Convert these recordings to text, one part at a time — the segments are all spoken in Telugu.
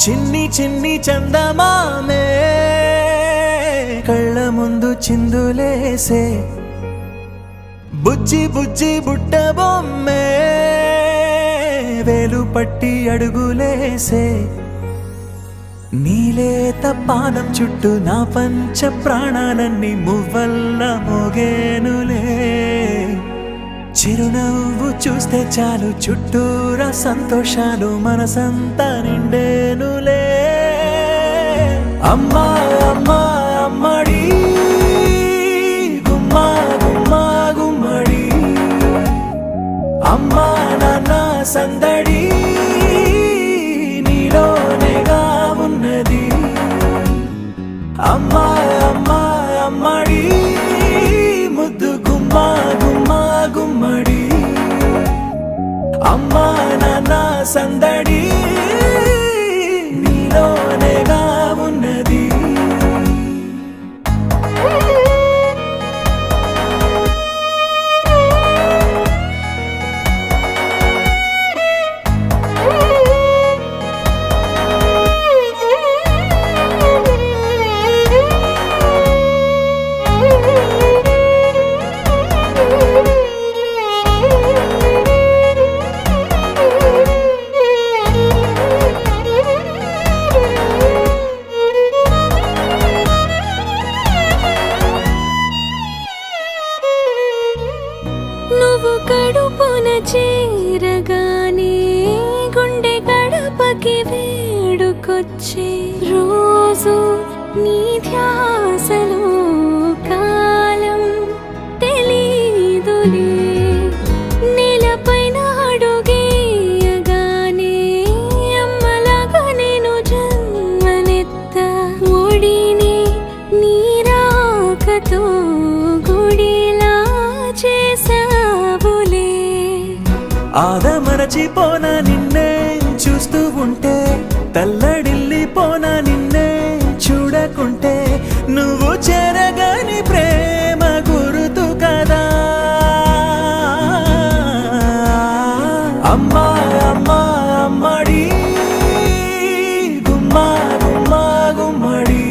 చిన్ని చిన్ని చందమామే కళ్ళ ముందు చిందులేసే బుజ్జి బుజ్జి బుట్ట బొమ్మే వేలు పట్టి అడుగులేసే నీలేత పాదం చుట్టూ నా పంచ ప్రాణాలన్నీ మువ్వల్ల మోగేనులే చిరునవ్వు చూస్తే చాలు చుట్టూరా సంతోషాలు మనసంతా నిండేనులే అమ్మా అమ్మా అమ్మడి గుమ్మా గుమ్మా గుమ్మడి అమ్మా నాన్న సందడి నీలోనేగా ఉన్నది అమ్మా అమ్మా అమ్మడి ముద్దు గుమ్మా గుమ్మా గుమ్మడి అమ్మా నాన్న సందడి నీలోనేగా ఉన్నది నువ్వు కడుపున చేరగానే గుండె గడపకి వేడుకొచ్చే రోజు నీ ధ్యాసలో కాలం తెలీదులే నేలపైన అడుగేయగానే అమ్మలాగా నేను జన్మనెత్త ఒడిని నీ రాకతో గుడిలా చేసావులే ఆదమరచిపోనా నిన్నే చూస్తూ ఉంటే తల్లడిల్లిపోనా నిన్నే చూడకుంటే నువ్వు చెరగని ప్రేమ గురుతు కదా అమ్మా అమ్మా అమ్మడి గుమ్మా గుమ్మా గుమ్మడి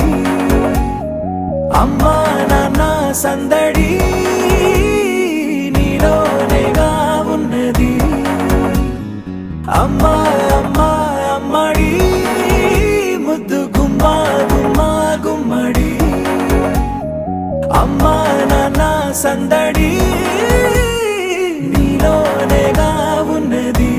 అమ్మా నాన్న సందడి నీలోనేగా ఉన్నది అమ్మా అమ్మా అమ్మడి ముద్దు గుమ్మా గుమ్మా గుమ్మడి అమ్మా నాన్న సందడి నీలోనేగా ఉన్నది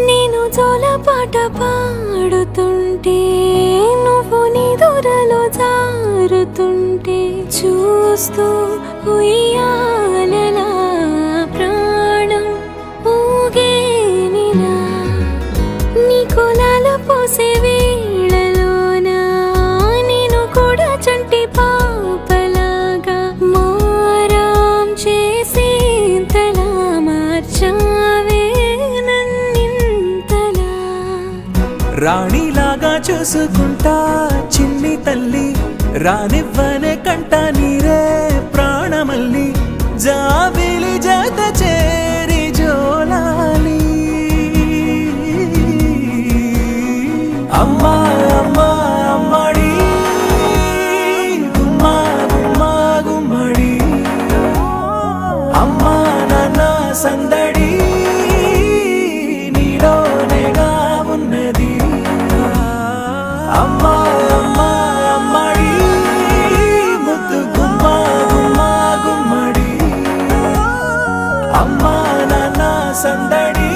నేను జోలపాట పాడుతుంటే నువ్వు నీ దూరలో జారుతుంటే చూస్తూ ఉయ్యాలలా ప్రాణం ఊగేనినా నీ కులాల పోసే వేళలోనా నేను కూడా చంటి పాపలాగా మారాం చేసేంతలా మార్చావే రాణిలాగా చూసుకుంటా చిన్ని తల్లి రానివ్వనే కంట నీరే ప్రాణమల్లి జాబిలి జత చేరి జోలాలి అమ్మా అమ్మా అమ్మడి గుమ్మా గుమ్మా గుమ్మడి అమ్మా నాన్న సందడి నీలోనేగా ఉన్నది అమ్మా అమ్మా అమ్మడి ముద్దు గుమ్మా గుమ్మా గుమ్మడి అమ్మా నాన్న సందడి